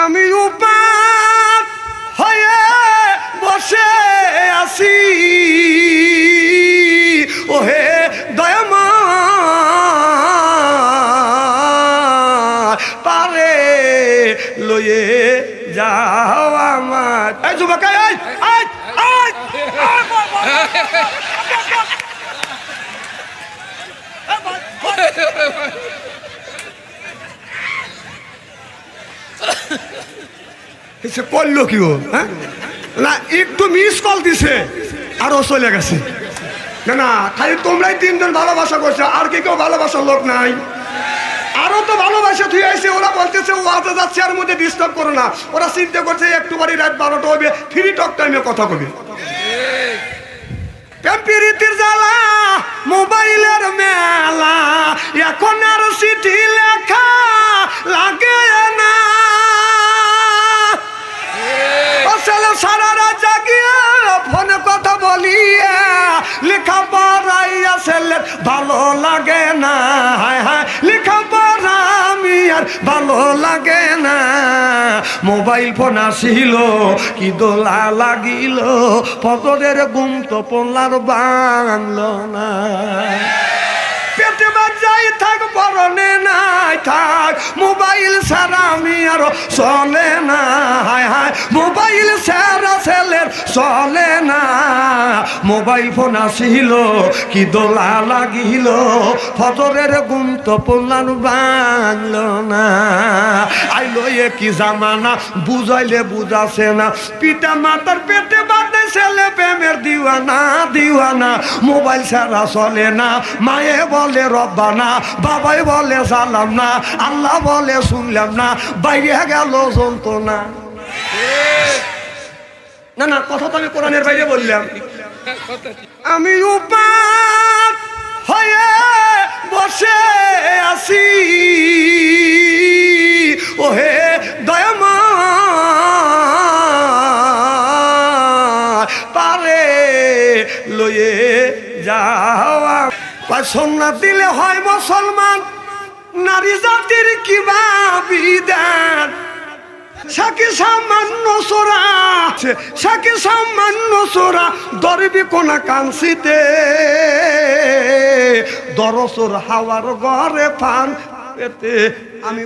আমি উপাস হয়ে বসে আছি ওহে দয়াময় পারে লয়ে যাও আমার। এই যুবক করলো কি ও? হ্যাঁ না একটু মিস কল দিছে আরো চলে গেছে। না না খালি তোমরাই তিনজন ভালোবাসা করছো, আর কি কেউ ভালোবাসার লোক নাই? আরো তো ভালোবাসা তুই আইছে, ওরা বলতেছে ও আতে যাচ্ছে আর মধ্যে ডিস্টার্ব করো না। ওরা চিন্তা করছে একটু বাড়ি রাত 12টা হবে, ফ্রি টক টাইমে কথা কবি। প্রীতির জ্বালা মোবাইলের মেলা, এখন আর চিঠি লেখা লাগে না। সারা রাত জাগিয়ে ফোনে কথা বলিয়ে লেখা পড়াইয়া ছেলে ভালো লাগে না। হায় হায় লেখা পড়া আমি আর ভালো লাগে না। মোবাইল ফোন আসিল কি দোলা লাগিল, ফজরের ঘুম তো পড়লার বাংলো না। পেটে বাজাই থাক পরনে নাই থাক, মোবাইল ছাড়া আমি আর চলে না। হায় হায় মোবাইল ছাড়া ছেলের চলে না। মোবাইল ফোন আসিল কি দোলা লাগিল, ফজরের ঘুম তো পড়লার বাংলো না। আইলো এ কি জামানা বুঝাইলে বুঝাছে না, পিতা মাতার পেটে বাঁধে ছেলে প্রেমের দিওয়ানা দিওয়ানা। মোবাইল ছাড়া চলে না, মায়ে বলে রব্বানা, বাবাই বলে সালাম না, আল্লাহ বলে শুনলাম না, বাইরে গেল যন্ত্রণা। না না কথা তো আমি কোরআনের বাইরে বললাম। আমি উপাস হয়ে বসে আছি ওহে দয়াময় পারে লয়ে যাওয়া। সোনা দিলে হয় মুসলমান, নারী জাতির কিবা বিধান। সাকি সামান্য সোরা সাকি সামান্য সোরা দরবি কোনা কাঞ্চিতে, দরসর হাওয়ার ঘরে ফান পেতে। আমি